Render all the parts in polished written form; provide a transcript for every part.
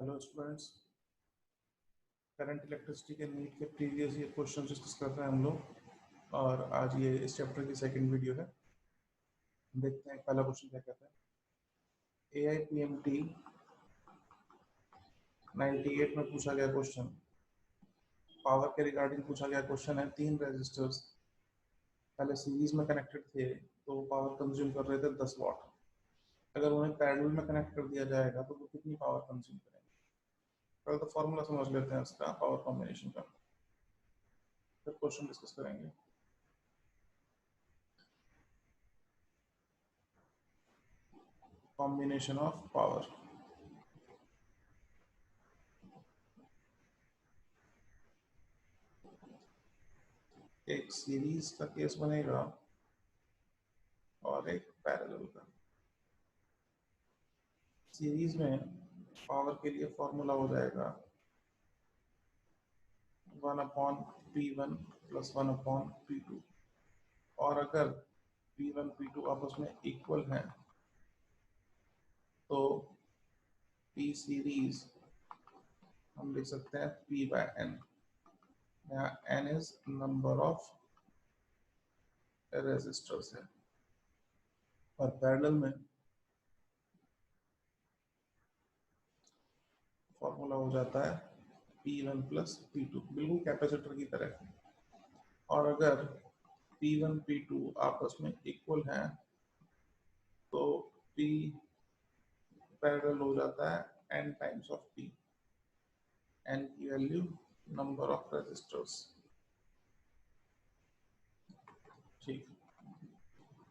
Hello students, current electricity के NEET के previous year question discuss कर रहे हैं हम लोग। और आज ये इस चैप्टर की सेकंड वीडियो है। देखते हैं पहला क्वेश्चन क्या कहता है। AIPMT 98 में पूछा गया क्वेश्चन, पावर के रिगार्डिंग पूछा गया क्वेश्चन है। 3 रेजिस्टर्स पहले सीरीज में कनेक्टेड थे तो पावर कंज्यूम कर रहे थे 10 वाट। अगर उन्हें पैरेलल में कनेक्ट कर दिया जाएगा तो वो कितनी पावर कंज्यूम करेंगे। पहले तो फॉर्मूला समझ लेते हैं इसका, पावर कॉम्बिनेशन का, फिर क्वेश्चन डिस्कस करेंगे। Combination of power. एक सीरीज का केस बनेगा और एक पैरेलल का। सीरीज में पावर के लिए फॉर्मूला हो जाएगा 1/P1 प्लस 1/P2। और अगर P1 P2 आपस में इक्वल हैं तो P सीरीज हम लिख सकते हैं P/N। यहाँ N is number of resistors है। और पैरेलल में फॉर्मूला हो जाता है P1 प्लस P2, बिल्कुल कैपेसिटर की तरह। और अगर P1 P2 आपस में इक्वल हैं तो P पैरेलल हो जाता है N times of P। N की वैल्यू नंबर ऑफ रेजिस्टर्स। ठीक,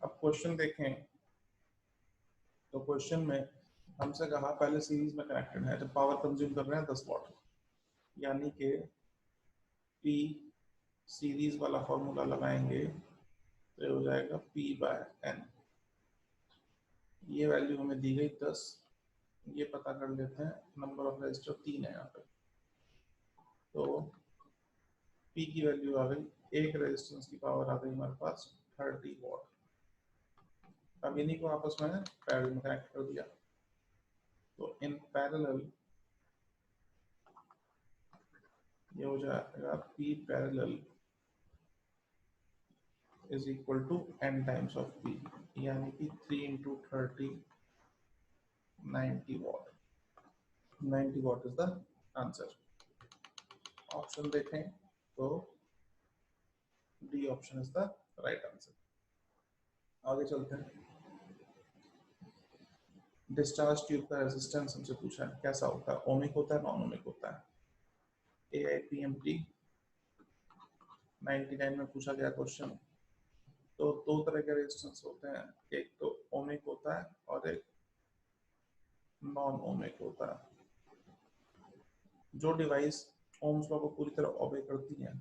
अब क्वेश्चन देखें तो क्वेश्चन में हमसे कहा पहले सीरीज में कनेक्टेड है, जब पावर कंज्यूम कर रहे हैं 10 वाट, यानी कि P सीरीज वाला फॉर्मूला लगाएंगे तो हो जाएगा P/N। ये वैल्यू हमें दी गई 10। ये पता कर लेते हैं, नंबर ऑफ रेजिस्टर 3 है यहाँ पे, तो P की वैल्यू आ गई, एक रेजिस्टेंस की पावर आ गई हमारे पास 30 वाट। अब इन्हीं को आपस में पैरेलल में कनेक्ट कर दिया तो इन पैरेलल ये हो जाएगा P parallel is equal to N times of P, यानी कि 3 into 30 90 watt. 90 watt is the answer. Option देखें तो D option is the right answer. आगे चलते हैं। डिस्चार्ज ट्यूब का रेजिस्टेंस हमसे पूछा है, कैसा होता है, ओमिक होता है, नॉन ओमिक होता है। AIPMT 99 में पूछा गया क्वेश्चन। तो दो तरह के रेजिस्टेंस होते हैं, एक तो ओमिक होता है और एक नॉन ओमिक होता है। जो डिवाइस ओम्स लॉ को पूरी तरह ओबे करती हैं,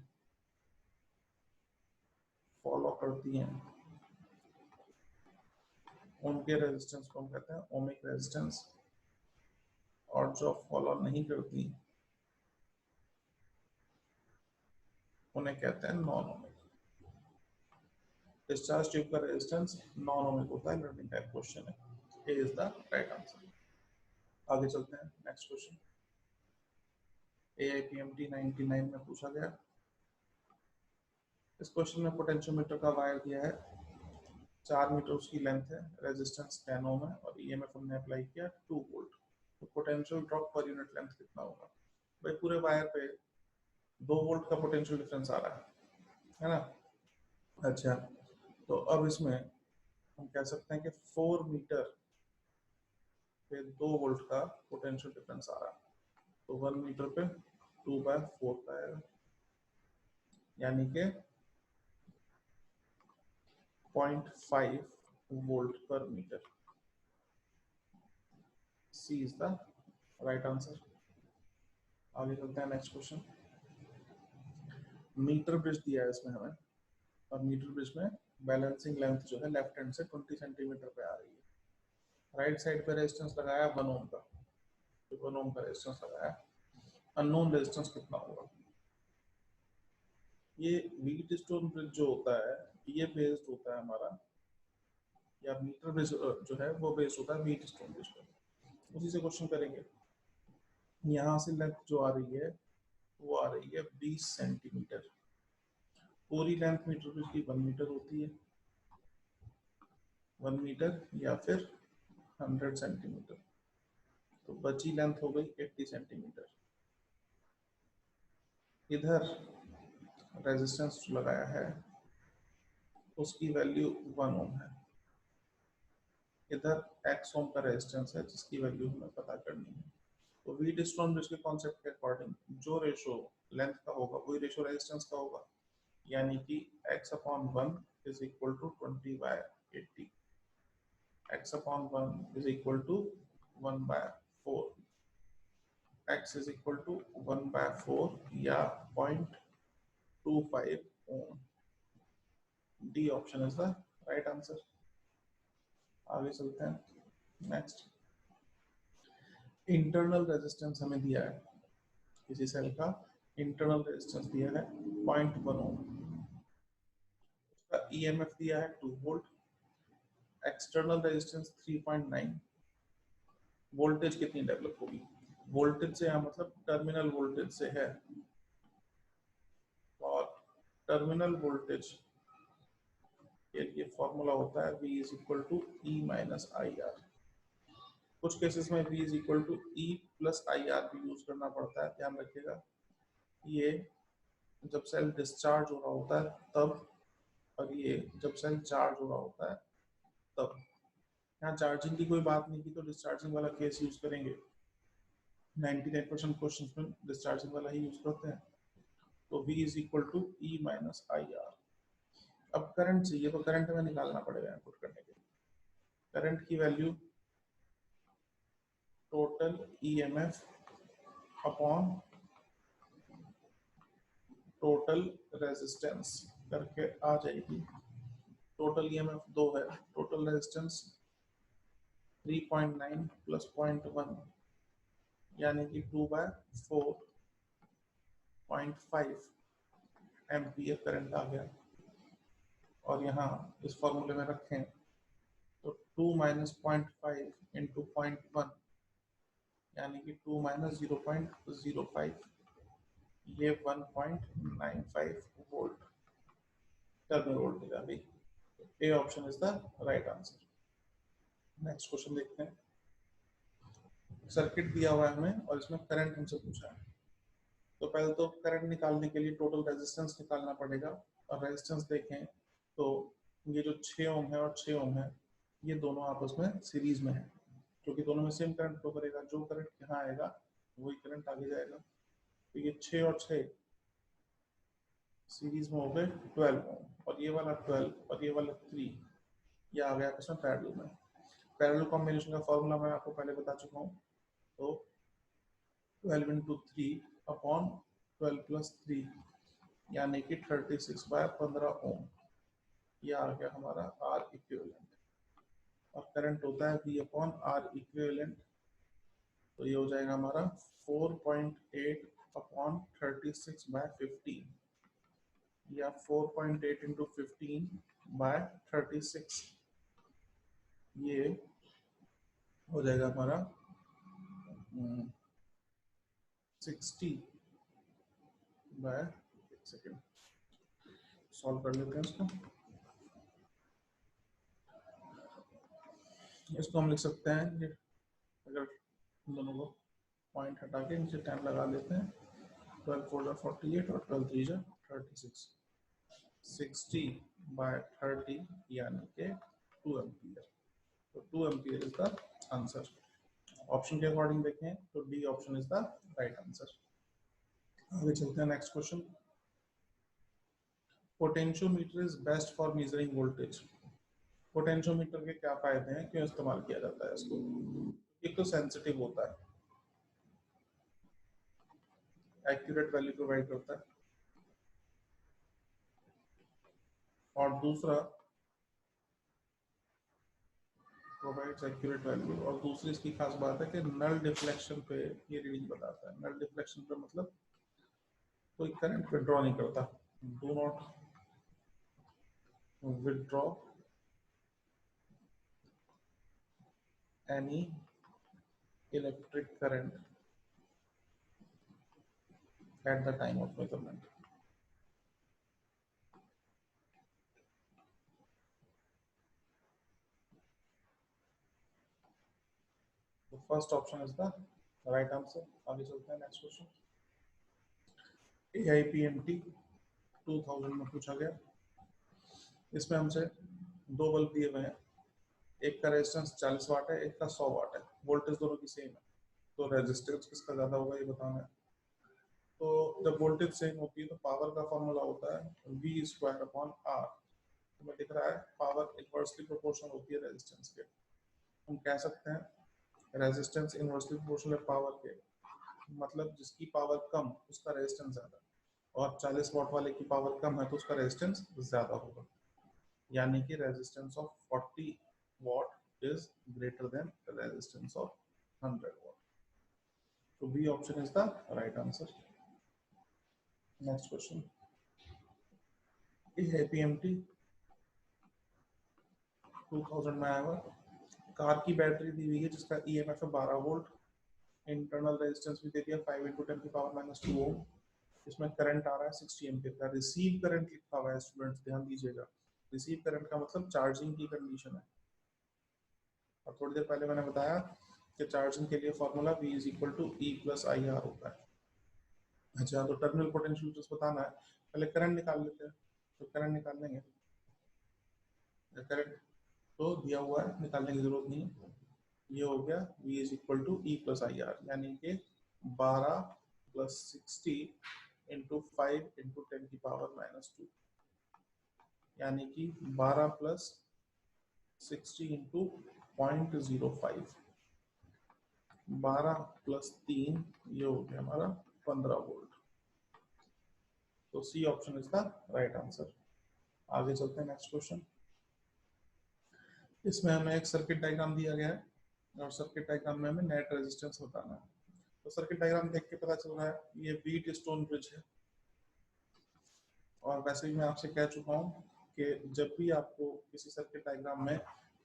फॉलो करती हैं, उनके रेजिस्टेंस को हम कहते हैं ओमिक रेजिस्टेंस। और जो फॉलो नहीं करती उन्हें कहते हैं नॉन ओमिक। डिस्चार्ज ट्यूब का रेजिस्टेंस नॉन ओमिक होता है, लर्निंग टाइप क्वेश्चन है। ए इज द राइट आंसर। आगे चलते हैं, नेक्स्ट क्वेश्चन। AIPMT 99 में पूछा गया। इस क्वेश्चन में पोटेंशियोमीटर का वायर दिया है, 4 मीटर उसकी लेंथ है, रेजिस्टेंस 10 ओम है और EMF हमने अप्लाई किया 2 वोल्ट। तो potential drop per unit length कितना होगा। भाई पूरे वायर पे 2 वोल्ट का पोटेंशियल डिफरेंस आ रहा है ना। अच्छा, तो अब इसमें हम कह सकते हैं कि 4 मीटर पे 2 वोल्ट का पोटेंशियल डिफरेंस आ रहा है। तो 1 मीटर पे 2/4 का आएगा, यानी कि 0.5 volt per metre. C is the right answer. आगे चलते हैं, नेक्स्ट क्वेश्चन। मीटर ब्रिज दिया है इसमें हमें, और मीटर ब्रिज में बैलेंसिंग लेंथ जो है लेफ्ट हैंड से 20 सेंटीमीटर पे आ रही है। राइट साइड पे रेजिस्टेंस लगाया 1 ओम का, तो 1 ओम का रेजिस्टेंस लगाया। अननोन रेजिस्टेंस कितना होगा। ये व्हीट स्टोन ब्रिज जो होता है ये बेस्ड होता है हमारा, या मीटर ब्रिज जो है वो बेस्ड होता है व्हीट स्टोन ब्रिज पे। उसी से क्वेश्चन करेंगे। यहाँ से लेंथ जो आ रही है वो आ रही है 20 सेंटीमीटर। पूरी लेंथ मीटर में इसकी 1 मीटर होती है, 1 मीटर या फिर 100 सेंटीमीटर। तो बची लेंथ हो गई 80 सेंटीमीटर। इधर रेजिस्टेंस जो लगाया है उसकी वैल्यू 1 ओम है, इधर x ओम का रेजिस्टेंस है जिसकी वैल्यू हमें पता करनी है। तो वीट स्टोन ब्रिज के कॉन्सेप्ट के अकॉर्डिंग जो रेशो लेंथ का होगा वही रेशो रेजिस्टेंस का होगा, यानी कि x/1 is equal to 20/80, x/1 is equal to 1/4, x is equal to 1/4 या 0.25 ohm। D option is the right answer. आगे चलते हैं। नेक्स्ट, इंटरनल रेजिस्टेंस हमें दिया है, किसी सेल का इंटरनल रेजिस्टेंस दिया है 0.1 ओम, उसका ईएमएफ दिया है 2 वोल्ट, एक्सटर्नल रेजिस्टेंस 3.9, वोल्टेज कितनी डेवलप होगी? वोल्टेज से यहाँ मतलब टर्मिनल वोल्टेज से है, और टर्मिनल वोल्टेज के लिए फॉर्मूला होता है V is equal to E minus IR। कुछ केसेस में V is equal to E plus IR भी यूज करना पड़ता है, ध्यान रखिएगा। ये जब सेल डिस्चार्ज हो रहा होता है तब, और ये जब सेल चार्ज हो रहा होता है तब। यहाँ चार्जिंग की कोई बात नहीं की तो डिस्चार्जिंग वाला केस यूज करेंगे, 99% क्वेश्चंस में डिस्चार्जिंग वाला ही यूज करते हैं। तो V is equal to E minus IR। अब करंट चाहिए तो करंट में निकालना पड़ेगा इनपुट करने के लिए। करंट की value total EMF upon total resistance करके आ जाएगी। टोटल ईएमएफ 2 है, टोटल रेजिस्टेंस 3.9 प्लस 0.1 यानी कि 2/4.5 एम्पियर करंट आ गया। और यहाँ इस फॉर्मूले में रखें तो 2 माइनस 0.5 इंटू 0.1 यानी कि 2 माइनस 0.05, ये 1.95 वोल्ट टर्मिनल वोल्टेज आ गई। ए option is the right answer. Next question देखते हैं। सर्किट दिया हुआ है हमें और इसमें करंट हमसे पूछा है, तो पहले तो करंट निकालने के लिए टोटल रेजिस्टेंस निकालना पड़ेगा। और रेजिस्टेंस देखें तो ये जो 6 ओम है और 6 ओम है ये दोनों आपस में सीरीज में है, क्योंकि दोनों में सेम करंट फ्लो करेगा, जो करंट यहाँ आएगा वही करंट आगे जाएगा। तो ये 6 और 6 सीरीज में हो गए 12 ओम, और ये वाला 12 और ये वाला 3 ये आ गया आपस में पैरेलल में। पैरेलल कॉम्बिनेशन का फॉर्मूला मैं आपको पहले बता चुका हूँ। तो 12 इंटू 3 अपॉन 12 प्लस 3 यानी कि 36/15 ओम, ये आ गया हमारा आर इक्विवेलेंट। और करंट होता है V अपॉन आर इक्विवेलेंट, तो ये हो जाएगा हमारा 4.8 अपॉन 36/15 या 4.8 इंटू 15/36, ये हो जाएगा हमारा 60/1 सेकेंड। सॉल्व कर लेते हैं इसको हम लिख सकते हैं, ये अगर दोनों को पॉइंट हटा के नीचे 10 लगा लेते हैं, 12 4 48 और 12 3 36, 60/30 यानी कि 2 एम्पियर। तो 2 ampere is the answer. Option के अकॉर्डिंग देखें तो D option is the right answer. आगे चलते हैं next question. Potentiometer is best for measuring voltage. Potentiometer के क्या फायदे हैं, क्यों इस्तेमाल किया जाता है इसको? एक तो सेंसिटिव होता है, एक्यूरेट वैल्यू प्रोवाइड करता है, और दूसरा प्रोवाइड्स एक्यूरेट वैल्यू, और दूसरी इसकी खास बात है कि नल डिफ्लेक्शन पे ये रीडिंग बताता है। नल डिफ्लेक्शन पे मतलब कोई करंट विड्रॉ नहीं करता, do not withdraw any electric current at the time of measurement. The first option is the right answer. आगे चलते हैं नेक्स्ट क्वेश्चन. AIPMT 2000 में पूछा गया. इसमें हमसे दो बल्ब दिए हुए हैं. एक का रेजिस्टेंस 40 वाट है, एक का 100 वाट है. वोल्टेज दोनों की सेम है, तो रेजिस्टेंस किसका ज्यादा होगा ये बताना है. तो जब वोल्टेज सेम होती है तो पावर का फॉर्मूला होता है V²/R. हमें दिख रहा है पावर इनवर्सली प्रोपोर्शनल होती है रेजिस्टेंस के. हम कह सकते हैं रेजिस्टेंस इनवर्सली प्रोपोर्शनल है पावर के, मतलब जिसकी पावर कम उसका रेजिस्टेंस ज्यादा, और 40 वाट वाले की पावर कम है तो उसका रेजिस्टेंस ज्यादा होगा. यानी कि resistance of 40 watt is greater than the resistance of 100 watt. So B option is the right answer. Next question. AIPMT 2000 में आया हुआ. कार की बैटरी दी हुई है जिसका EMF है 12 वोल्ट. इंटरनल रेजिस्टेंस भी दे दिया 5 × 10⁻² ओम. इसमें करंट आ रहा है 60 एम्पीयर का. रिसीव करंट लिखा हुआ है स्टूडेंट्स, ध्यान दीजिएगा. रिसीव करंट का मतलब चार्जिंग की कंडीशन है. और थोड़ी देर पहले मैंने बताया कि चार्जिंग के लिए फॉर्मूला V = E+IR होता है. अच्छा, तो टर्मिनल पोटेंशियल बताना है. पहले करंट निकाल लेते हैं. तो करंट निकाल लेंगे. करंट तो दिया हुआ है, निकालने की जरूरत नहीं. ये हो गया V = E+IR, यानी कि 12 + 60 × 5 × 10⁻², यानी कि 12 + 60 × 0.05, 12 + 3, ये हो गया हमारा 15 वोल्ट. तो C option is the right answer. आगे चलते हैं नेक्स्ट क्वेश्चन. इसमें हमें एक सर्किट डायग्राम दिया गया है और सर्किट डायग्राम में हमें नेट रेजिस्टेंस बताना है. तो सर्किट डायग्राम देख के पता चल रहा है ये व्हीटस्टोन ब्रिज है. और वैसे भी मैं आपसे कह चुका हूँ कि जब भी आपको किसी सर्किट डायग्राम में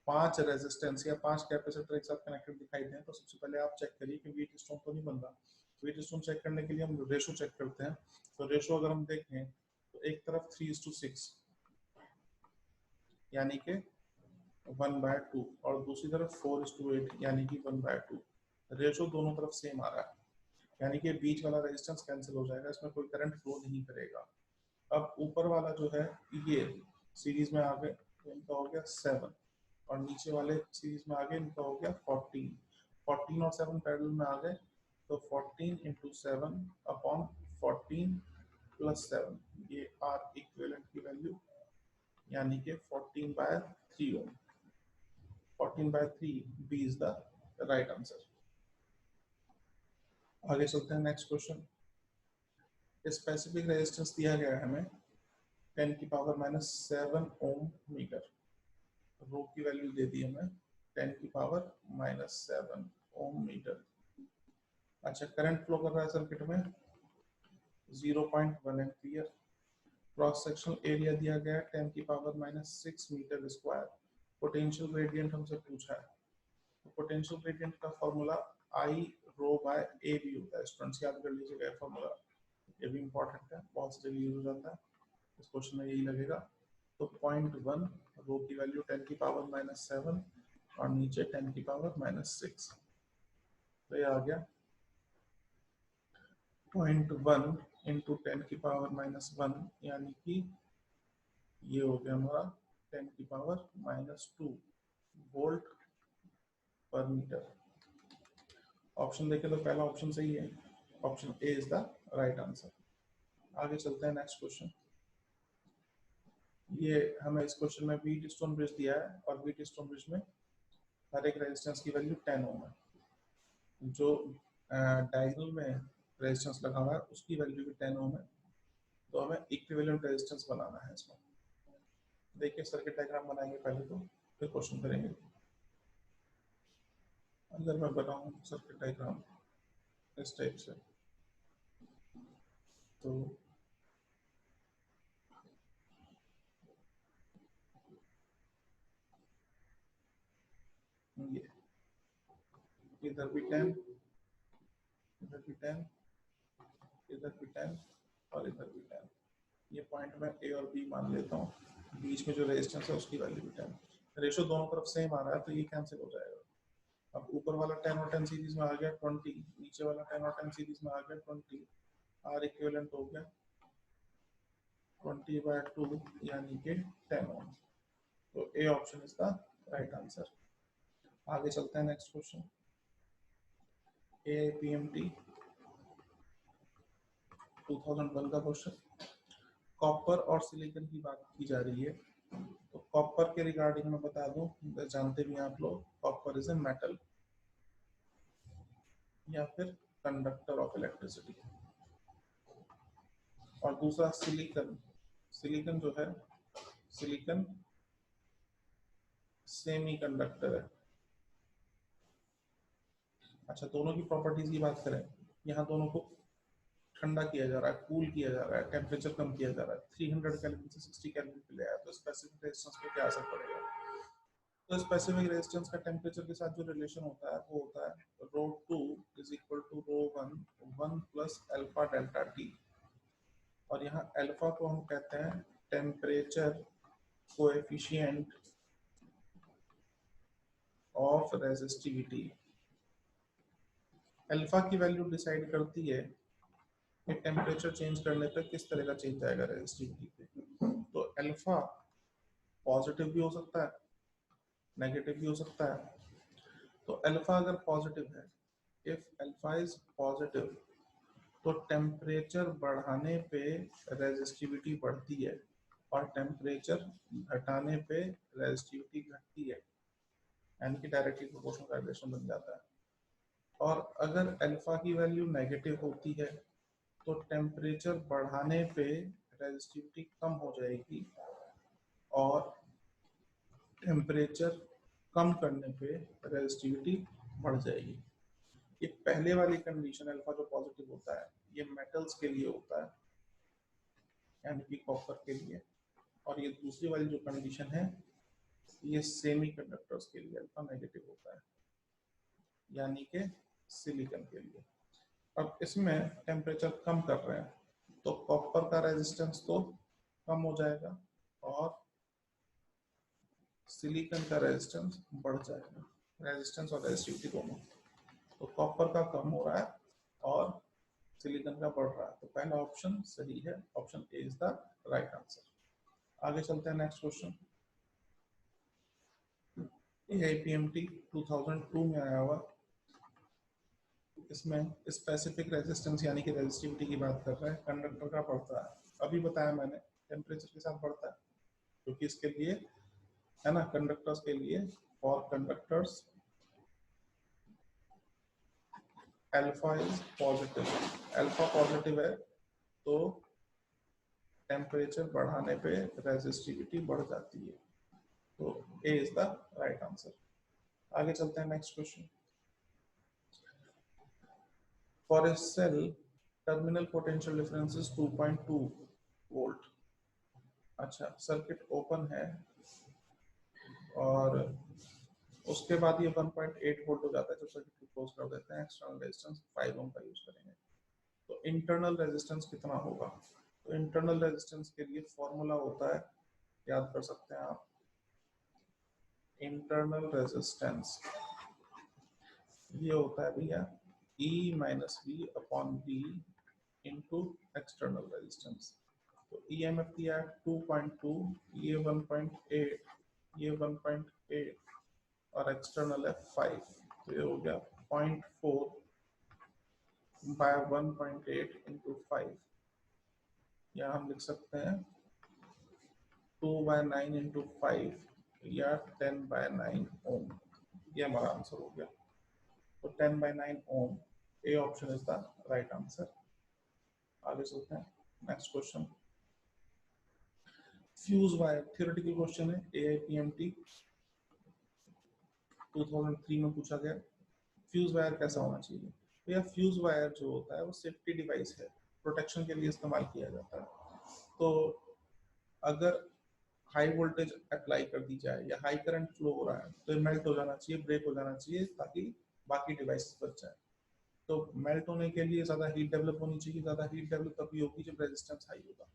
5 रेजिस्टेंस या 5 कैपेसिटर एक साथ कनेक्टेड दिखाई दें तो सबसे पहले आप चेक करिए कि व्हीटस्टोन तो नहीं बन रहा. व्हीटस्टोन चेक करने के लिए हम रेशो चेक करते हैं. तो रेशो अगर हम देखें तो एक तरफ 3:6 यानी कि 1/2 और दूसरी तरफ 4:8 यानी कि 1/2. रेशो दोनों तरफ सेम आ रहा है, यानी कि बीच वाला रेजिस्टेंस कैंसिल हो जाएगा, इसमें कोई करंट फ्लो नहीं करेगा. अब ऊपर वाला जो है ये सीरीज में आ गए, इनका हो गया 7, और नीचे वाले सीरीज में आ गए, इनका हो गया 14. 14 और 7 पैरेलल में आ गए, तो 14 × 7 अपॉन 14 + 7, ये आर इक्विवेलेंट की वैल्यू, यानी कि 14/3 ओम. 14/3 B is the right answer. आगे चलते हैं नेक्स्ट क्वेश्चन. स्पेसिफिक रेजिस्टेंस दिया गया है हमें 10⁻⁷ ओम मीटर. रो की वैल्यू दे दी हमें 10⁻⁷ ओम मीटर. अच्छा, करंट फ्लो कर रहा है सर्किट में 0.1 एम्पियर. क्रॉस सेक्शनल एरिया दिया गया है 10⁻⁶ मीटर स्क्वायर. पोटेंशियल ग्रेडियंट हमसे पूछा है. तो पोटेंशियल ग्रेडियंट का फॉर्मूला I/ρ/AB होता है. स्टूडेंट्स याद कर लीजिएगा फॉर्मूला, ये भी इंपॉर्टेंट है, बहुत से जगह यूज हो जाता है. इस क्वेश्चन में यही लगेगा. तो 0.1, रो की वैल्यू 10⁻⁷ और नीचे 10⁻⁶. तो ये आ गया 0.1 × 10⁻⁻1, यानी कि ये हो गया हमारा 10⁻⁻² वोल्ट पर मीटर. ऑप्शन देखें तो पहला ऑप्शन सही है. Option A is the right answer. आगे चलते हैं नेक्स्ट क्वेश्चन. ये हमें इस क्वेश्चन में व्हीटस्टोन ब्रिज दिया है और व्हीटस्टोन ब्रिज में हर एक रेजिस्टेंस की वैल्यू 10 ओम है. जो डायगोनल में रेजिस्टेंस लगा हुआ है उसकी वैल्यू भी 10 ओम है. तो हमें इक्विवेलेंट रेजिस्टेंस बनाना है. इसमें देखिए सर्किट डायग्राम बनाएंगे पहले, तो फिर क्वेश्चन करेंगे. अगर मैं बनाऊं सर्किट डायग्राम इस टाइप से, तो ये इधर भी 10, इधर भी 10, इधर भी 10 और इधर भी 10। ये पॉइंट में ए और बी मान लेता हूँ, बीच में जो रेजिस्टेंस है उसकी वैल्यू भी 10। रेशो दोनों तरफ सेम आ रहा है तो ये कैंसिल हो जाएगा। अब ऊपर वाला 10 और 10 सीरीज में आ गया 20, नीचे वाला 10 और 10 सीरीज में आ गया 20, आर इक्विवेलेंट हो गया 20/2 यानी कि 10 ओम। तो ए option is the right answer. आगे चलते हैं नेक्स्ट क्वेश्चन। AIPMT 2001 का क्वेश्चन। कॉपर और सिलिकॉन की बात की जा रही है। तो कॉपर के रिगार्डिंग में बता दूं, जानते भी आप लोग, कॉपर इज ए मेटल या फिर कंडक्टर ऑफ इलेक्ट्रिसिटी। और दूसरा सिलिकॉन, सिलिकॉन जो है, सिलिकॉन सेमी कंडक्टर है। अच्छा, दोनों की प्रॉपर्टीज की बात करें, यहाँ दोनों को ठंडा किया जा रहा है, कूल किया जा रहा है, टेम्परेचर कम किया जा रहा है, 300 केल्विन से 60 केल्विन पे ले आया, तो स्पेसिफिक रेजिस्टेंस पे क्या असर पड़ेगा? तो स्पेसिफिक रेजिस्टेंस का टेम्परेचर के साथ जो रिलेशन होता है वो होता है ρ2 is equal to ρ1 1 plus alpha delta T. और यहाँ अल्फा को हम कहते हैं temperature coefficient of resistivity. Alpha की वैल्यू डिसाइड करती है कि टेम्परेचर चेंज करने पर किस तरह का चेंज आएगा रेजिस्टिविटी पे। तो अल्फा पॉजिटिव भी हो सकता है, नेगेटिव भी हो सकता है। तो अल्फा अगर पॉजिटिव है, इफ अल्फा इज पॉजिटिव, तो टेम्परेचर बढ़ाने पे रेजिस्टिविटी बढ़ती है और टेम्परेचर घटाने पे रेजिस्टिविटी घटती है, यानी कि डायरेक्टली प्रोपोर्शनल रिलेशन बन जाता है। और अगर अल्फा की वैल्यू नेगेटिव होती है तो टेम्परेचर बढ़ाने पे रेजिस्टिविटी कम हो जाएगी और टेम्परेचर कम करने पे रेजिस्टिविटी बढ़ जाएगी। ये पहले वाली कंडीशन अल्फा जो पॉजिटिव होता है ये मेटल्स के लिए होता है, यानी कि कॉपर के लिए। और ये दूसरी वाली जो कंडीशन है ये सेमी कंडक्टर्स के लिए अल्फा नेगेटिव होता है, यानी कि सिलिकॉन के लिए। अब इसमें टेम्परेचर कम कर रहे हैं तो कॉपर का रेजिस्टेंस तो कम हो जाएगा और सिलिकॉन का रेजिस्टेंस बढ़ जाएगा, रेजिस्टेंस और रेजिस्टिविटी दोनों। तो कॉपर का कम हो रहा है और सिलिकॉन का बढ़ रहा है, तो पहला ऑप्शन सही है, option A is the right answer. आगे चलते हैं नेक्स्ट क्वेश्चन। AIPMT 2002 में आया हुआ, इसमें स्पेसिफिक रेजिस्टेंस यानी कि रेजिस्टिविटी की बात कर रहा है, कंडक्टर का बढ़ता है। अभी बताया मैंने टेम्परेचर के साथ बढ़ता है, क्योंकि इसके लिए है ना, कंडक्टर्स के लिए, for conductors alpha is positive, alpha positive है तो टेम्परेचर बढ़ाने पे रेजिस्टिविटी बढ़ जाती है। तो A is the right answer. आगे चलते हैं next question. For a cell terminal potential difference is 2.2 volt. अच्छा, सर्किट ओपन है और उसके बाद ये 1.8 वोल्ट हो जाता है जब सर्किट को क्लोज कर देते हैं। एक्सटर्नल रेजिस्टेंस 5 ओम का यूज करेंगे। तो इंटरनल रेजिस्टेंस कितना होगा? तो इंटरनल रेजिस्टेंस के लिए फॉर्मूला होता है, याद कर सकते हैं आप, इंटरनल रेजिस्टेंस ये होता है भैया E minus V upon B into external resistance. तो EMF दिया है 2.2, ये 1.8, ये 1.8 और एक्सटर्नल है 5, तो ये हो गया 0.4 बाय 1.8 इंटू 5, या हम लिख सकते हैं 2/9 इंटू 5 या 10/9 ओम। ये हमारा आंसर हो गया। तो 10/9 ohm, A option is the right answer. आगे चलते हैं next question. Fuse wire, theoretical question है, AIPMT 2003 में पूछा गया। फ्यूज वायर कैसा होना चाहिए? तो यह फ्यूज वायर जो होता है वो सेफ्टी डिवाइस है, प्रोटेक्शन के लिए इस्तेमाल किया जाता है। तो अगर हाई वोल्टेज अप्लाई कर दी जाए या हाई करंट फ्लो हो रहा है तो ये मेल्ट हो जाना चाहिए, ब्रेक हो जाना चाहिए, ताकि बाकी डिवाइस बच जाए। तो मेल्ट होने के लिए ज्यादा हीट डेवलप होनी चाहिए, ज्यादा हीट डेवलप तभी होगी जब रेजिस्टेंस हाई होगा,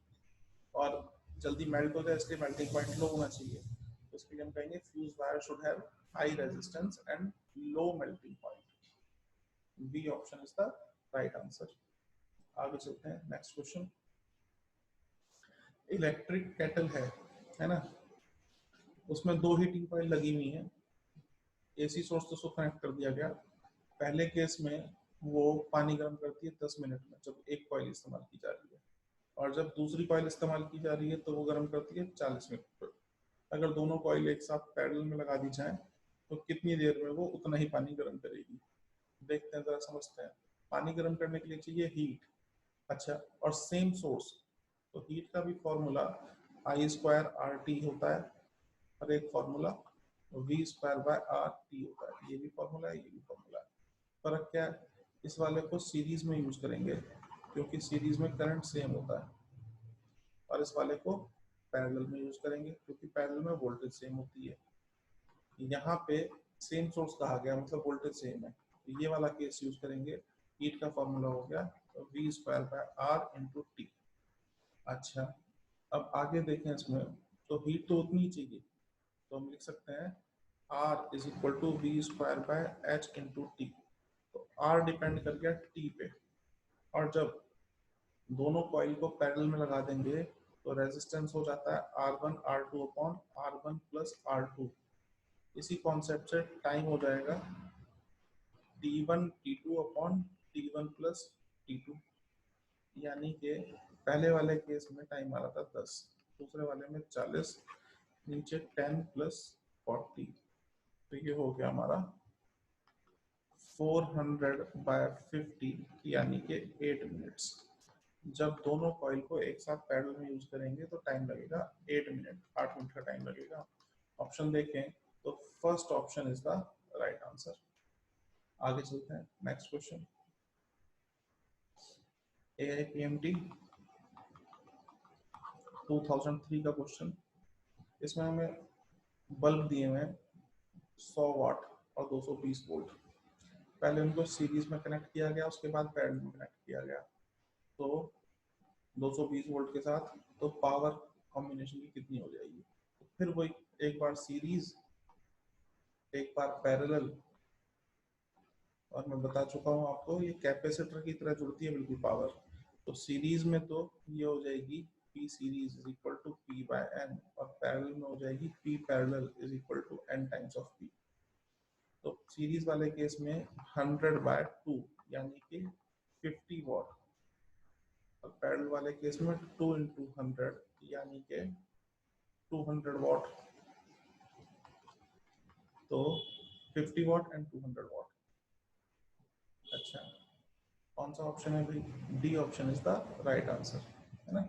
और जल्दी मेल्ट हो जाए इसलिए मेल्टिंग पॉइंट लो होना चाहिए। तो इसके लिए हम कहेंगे fuse wire should have high resistance and low melting point. B option is the right answer. आगे चलते हैं नेक्स्ट क्वेश्चन। इलेक्ट्रिक केटल है ना, उसमें दो हीटिंग कॉइल लगी हुई है, एसी सोर्स तो उसको कनेक्ट कर दिया गया। पहले केस में वो पानी गर्म करती है 10 मिनट में जब एक कॉइल इस्तेमाल की जा रही है, और जब दूसरी कॉइल इस्तेमाल की जा रही है तो वो गर्म करती है 40 मिनट पर। अगर दोनों कॉइल एक साथ पैरेलल में लगा दी जाए तो कितनी देर में वो उतना ही पानी गर्म करेगी? देखते हैं, जरा समझते हैं। पानी गर्म करने के लिए चाहिए हीट, अच्छा, और सेम सोर्स, तो हीट का भी फॉर्मूला I²RT होता है, और एक फॉर्मूला V²/RT होता है। ये भी फॉर्मूला है, ये भी फॉर्मूला है। फर्क क्या है? इस वाले को सीरीज में यूज करेंगे क्योंकि सीरीज में करंट सेम होता है, और इस वाले को पैरेलल में यूज करेंगे क्योंकि पैरेलल में वोल्टेज सेम होती है। यहाँ पे सेम सोर्स कहा गया मतलब वोल्टेज सेम है, तो ये वाला केस यूज करेंगे। हीट का फॉर्मूला हो गया V²/R × T। अच्छा, अब आगे देखें इसमें, तो हीट तो उतनी ही चाहिए, तो हम लिख सकते हैं R is equal to V²/H × T। तो R डिपेंड कर गया T पे, और जब दोनों कॉइल को पैरेलल में लगा देंगे तो रेजिस्टेंस हो जाता है R1R2/R1 + R2। इसी कॉन्सेप्ट से टाइम हो जाएगा T1T2/T1 + T2, यानी कि पहले वाले केस में टाइम आ रहा था 10, दूसरे वाले में 40, नीचे 10 + 40, तो ये हो गया हमारा 400/50 यानी कि 8 मिनट्स। जब दोनों कॉइल को एक साथ पैरेलल में यूज करेंगे तो टाइम लगेगा 8 मिनट, 8 मिनट का टाइम लगेगा। ऑप्शन देखें तो first option is the right answer. आगे चलते हैं नेक्स्ट क्वेश्चन। AIPMT 2003 का क्वेश्चन। इसमें हमें बल्ब दिए हुए हैं 100 वाट और 220 वोल्ट। पहले उनको सीरीज में कनेक्ट किया गया, उसके बाद पैरेलल में कनेक्ट किया गया। तो 220 वोल्ट के साथ तो पावर कॉम्बिनेशन की कितनी हो जाएगी? तो फिर वही, एक बार सीरीज, एक बार पैरेलल, और मैं बता चुका हूँ आपको ये कैपेसिटर की तरह जुड़ती है बिल्कुल पावर। तो सीरीज में तो ये हो जाएगी P series is equal to P/N, और पैरेलल में हो जाएगी P parallel is equal to N times of P। तो सीरीज वाले केस में 100/2 यानी कि 50 वॉट, और पैरेलल वाले केस में 2 × 100 यानी कि 200 वॉट। तो 50 वॉट एंड 200 वॉट। अच्छा, कौन सा ऑप्शन है भाई? D option is the right answer, है ना।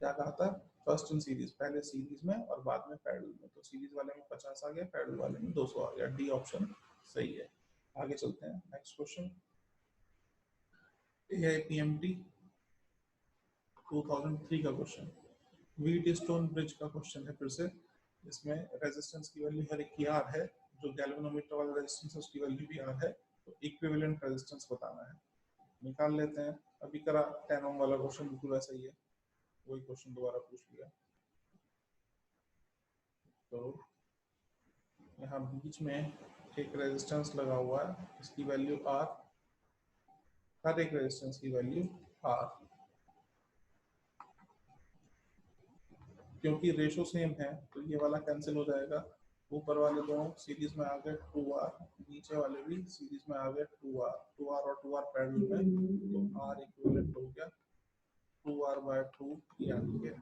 क्या कहा था? फर्स्ट इन सीरीज, पहले सीरीज में और बाद में पैरेलल में। तो सीरीज वाले में 50 आ गया, पैरेलल वाले में 200 आ गया। डी ऑप्शन सही है। आगे चलते हैं नेक्स्ट क्वेश्चन। AIPMT 2003 का क्वेश्चन, व्हीट स्टोन ब्रिज का क्वेश्चन है फिर से। इसमें रेजिस्टेंस की वैल्यू हर एक की आर है, जो गैल्वेनोमीटर वाला रेजिस्टेंस है उसकी वैल्यू भी आर है। तो इक्विवेलेंट रेजिस्टेंस बताना है, निकाल लेते हैं। अभी करा 10 ओम वाला क्वेश्चन बिल्कुल वैसा ही है, वही क्वेश्चन दोबारा पूछ लिया। तो यहाँ बीच में एक रेजिस्टेंस लगा हुआ है, इसकी वैल्यू आर, हर एक रेजिस्टेंस की वैल्यू आर। क्योंकि रेशो सेम है तो ये वाला कैंसिल हो जाएगा। ऊपर वाले दोनों सीरीज में आ गए 2R, नीचे वाले भी सीरीज में आ गए 2R, 2R और 2R पैरेलल में, तो R इक्विवेलेंट हो गया 2R/2 यानी कि R।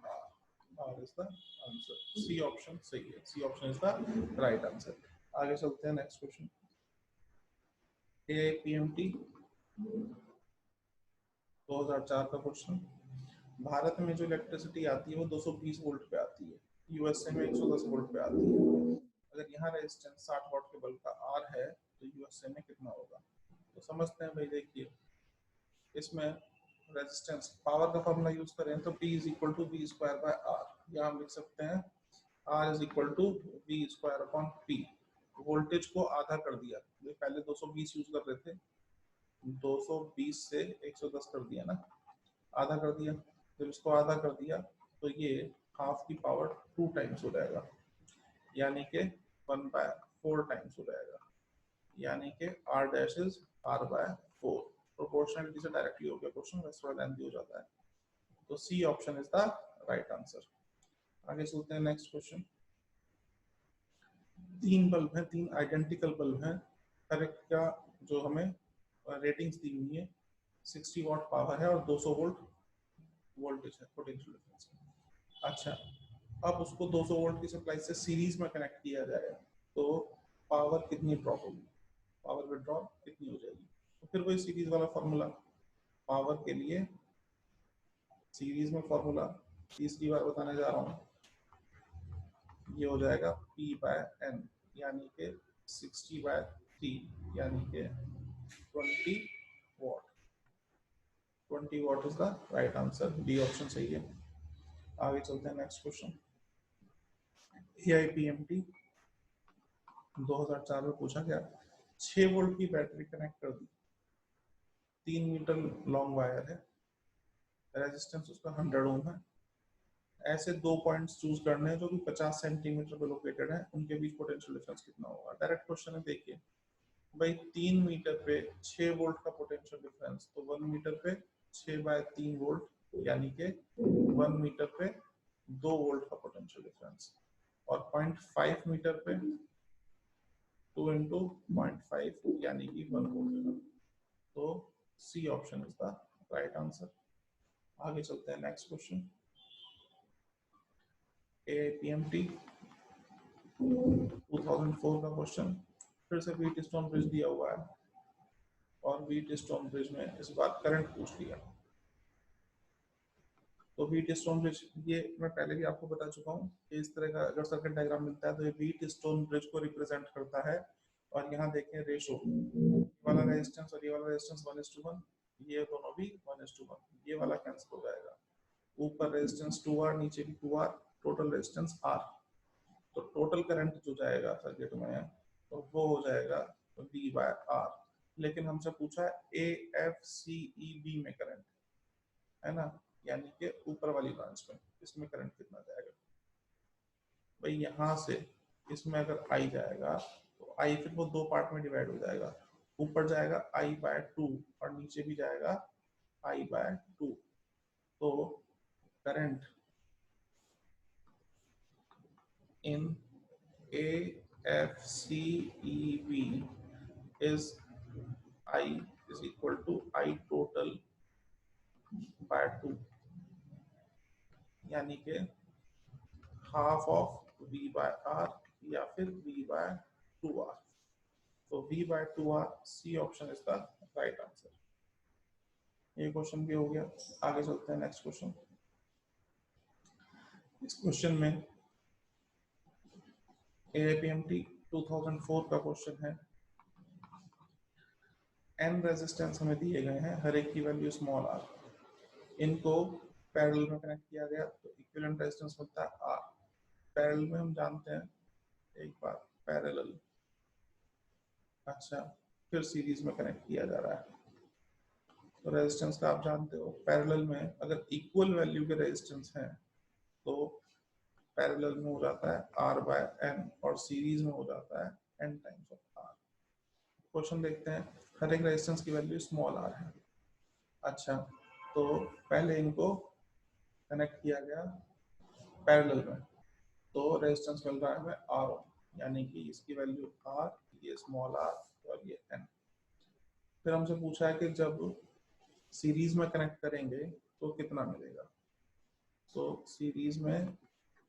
R is the answer. C option सही है, C option is the right answer. आगे चलते हैं नेक्स्ट क्वेश्चन। AIPMT 2004 का क्वेश्चन। भारत में जो इलेक्ट्रिसिटी आती है वो 220 वोल्ट पे आती है, यूएसए में 110 वोल्ट पे आती है। अगर यहाँ रेजिस्टेंस 60 वाट के बल्ब का आर है तो यूएसए में कितना होगा? तो समझते हैं भाई। देखिए, इसमें रेजिस्टेंस पावर का फॉर्मूला यूज करें तो P is equal to V²/R, या हम लिख सकते हैं R is equal to V²/P। Voltage को आधा कर दिया, ये पहले 220 यूज कर रहे थे, 220 से 110 कर दिया ना, आधा कर दिया। जब इसको आधा कर दिया तो ये हाफ की पावर 2 टाइम्स हो जाएगा, यानी कि 1/4 टाइम्स हो जाएगा, यानी कि r dash is r/4। Proportionality से डायरेक्टली हो गया क्वेश्चन, वैसे थोड़ा लेंथी हो जाता है। तो C option is the right answer. आगे चलते हैं नेक्स्ट क्वेश्चन। 3 बल्ब हैं, 3 आइडेंटिकल बल्ब हैं, हर एक का जो हमें रेटिंग्स दी हुई है, 60 वाट पावर है और 200 वोल्ट वोल्टेज है, पोटेंशियल डिफरेंस। अच्छा, अब उसको 200 वोल्ट की सप्लाई से सीरीज में कनेक्ट किया जाए तो पावर कितनी ड्रॉप होगी, पावर विड्रॉल कितनी हो जाएगी। तो फिर वही सीरीज वाला फॉर्मूला, पावर के लिए सीरीज में फॉर्मूला तीसरी बार बताने जा रहा हूँ, ये हो जाएगा P/N, यानी कि 60/3, यानी कि 20 वाट। 20 वाट is the right answer, D option सही है। आगे चलते हैं नेक्स्ट क्वेश्चन। AIPMT 2004 में पूछा गया, 6 वोल्ट की बैटरी कनेक्ट कर दी, 3 मीटर लॉन्ग वायर है, रेजिस्टेंस उसका 100 ओम है, ऐसे दो पॉइंट्स चूज करने हैं जो कि 50 सेंटीमीटर पे लोकेटेड है, उनके बीच पोटेंशियल डिफरेंस कितना होगा। डायरेक्ट क्वेश्चन है, देखिए भाई 3 मीटर पे 6 वोल्ट का पोटेंशियल डिफरेंस, तो 1 मीटर पे 6/3 वोल्ट, यानी कि 1 मीटर पे 2 वोल्ट का पोटेंशियल डिफरेंस, और 0.5 मीटर पे 2 इंटू 0.5, यानी कि 1 वोल्ट। तो C option is the right answer. आगे चलते हैं नेक्स्ट क्वेश्चन। AIPMT 2004 का क्वेश्चन, फिर से व्हीट स्टोन ब्रिज दिया हुआ है और व्हीट स्टोन ब्रिज में इस बार करंट पूछ लिया। तो व्हीट स्टोन ब्रिज, ये मैं पहले भी आपको बता चुका हूँ कि इस तरह का अगर सर्किट डायग्राम मिलता है तो ये व्हीट स्टोन ब्रिज को रिप्रेजेंट करता है। और यहाँ देखें रेशो, वाला रेजिस्टेंस और ये वाला रेजिस्टेंस 1:1, ये दोनों भी 1:1, ये वाला कैंसिल हो जाएगा। ऊपर रेजिस्टेंस 2R, नीचे भी 2R, टोटल रेजिस्टेंस R। तो टोटल करंट जो जाएगा सर्किट में तो वो हो जाएगा V/R। लेकिन हमसे पूछा है AFCEB में करंट, है ना, यानी कि ऊपर वाली ब्रांच में, इसमें करंट कितना जाएगा। भाई यहाँ से इसमें अगर I जाएगा तो I फिर वो दो पार्ट में डिवाइड हो जाएगा, ऊपर जाएगा I/2 और नीचे भी जाएगा I/2। तो current in AFCEB is I is equal to I total by 2, यानी कि हाफ ऑफ V/R या फिर V/2R। तो V/2R, C option is the right answer. ये क्वेश्चन भी हो गया। आगे चलते हैं नेक्स्ट क्वेश्चन। इस क्वेश्चन में AIPMT 2004 का क्वेश्चन है। N रेजिस्टेंस हमें दिए गए हैं, हर एक की वैल्यू स्मॉल r, इनको पैरेलल में कनेक्ट किया गया तो इक्विवेलेंट रेजिस्टेंस मिलता है R। पैरेलल में हम जानते हैं एक बार पैरेलल, अच्छा फिर सीरीज में कनेक्ट किया जा रहा है तो रेजिस्टेंस का आप जानते हो, पैरेलल में अगर इक्वल वैल्यू के रेजिस्टेंस हैं तो पैरेलल में हो जाता है R/N और सीरीज में हो जाता है N times of R। Question देखते हैं, हर एक रेजिस्टेंस की वैल्यू स्मॉल r है। अच्छा, तो पहले इनको कनेक्ट किया गया पैरेलल में, तो रेजिस्टेंस मिल रहा है हमें R, यानी कि इसकी वैल्यू R, ये स्मॉल r और ये N। फिर हमसे पूछा है कि जब सीरीज में कनेक्ट करेंगे तो कितना मिलेगा, तो सीरीज में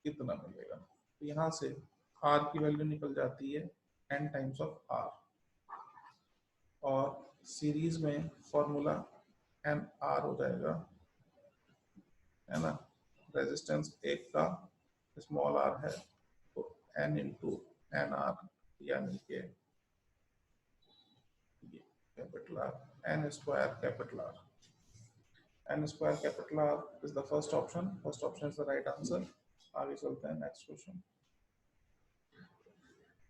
कितना मिलेगा, तो यहाँ से R की वैल्यू निकल जाती है N टाइम्स ऑफ R, और सीरीज में फॉर्मूला NR हो जाएगा, है ना, रेजिस्टेंस एक का स्मॉल r है तो N इंटू NR, यानी कि capital R, N square capital R। N square capital R is the first option, first option is the right answer. आगे चलते हैं next question.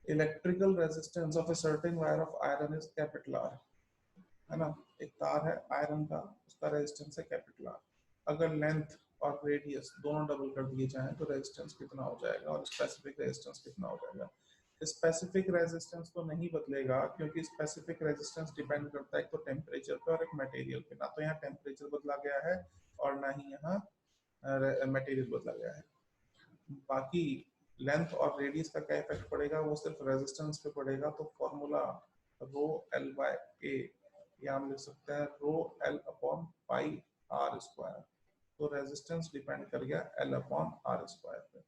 Electrical resistance of a certain wire of iron is capital R. है ना, एक तार है iron का, उसका रेजिस्टेंस है कैपिटल आर। अगर लेंथ और रेडियस दोनों डबल कर दिए जाएं तो रेजिस्टेंस कितना हो जाएगा और स्पेसिफिक रेजिस्टेंस कितना हो जाएगा। स्पेसिफिक रेजिस्टेंस तो नहीं बदलेगा क्योंकि स्पेसिफिक रेजिस्टेंस डिपेंड करता है एक तो टेम्परेचर पे और एक मटेरियल पे। ना तो यहाँ टेम्परेचर बदला गया है और ना ही यहाँ मटेरियल बदला गया है। बाकी लेंथ और रेडियस का क्या इफेक्ट पड़ेगा, वो सिर्फ रेजिस्टेंस पे पड़ेगा। तो formula rho L by A, या हम लिख सकते हैं rho L upon pi R square. तो रेजिस्टेंस डिपेंड कर गया एल अपॉन आर स्क्वायर पे।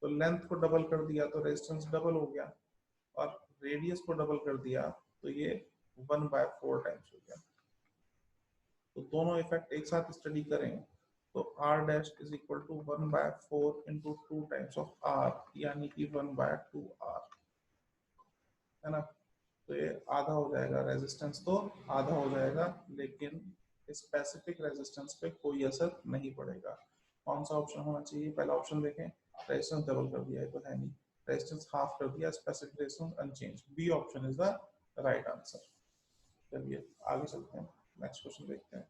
तो लेंथ को डबल कर दिया तो रेजिस्टेंस डबल हो गया, और रेडियस को डबल कर दिया तो ये 1/4 टाइम्स हो गया। तो दोनों इफेक्ट एक साथ स्टडी करें तो r dash is equal to 1/4 into 2 times of r, यानी कि 1/2r, है ना। तो ये आधा हो जाएगा, रेजिस्टेंस तो आधा हो जाएगा, लेकिन स्पेसिफिक रेजिस्टेंस पे कोई असर नहीं पड़ेगा। कौन सा ऑप्शन होना चाहिए? पहला ऑप्शन देखें, रेजिस्टेंस डबल कर दिया है तो है नहीं, रेजिस्टेंस हाफ कर दिया, specific resistance unchange. B option is the right answer. चलिए आगे चलते हैं, नेक्स्ट क्वेश्चन देखते हैं।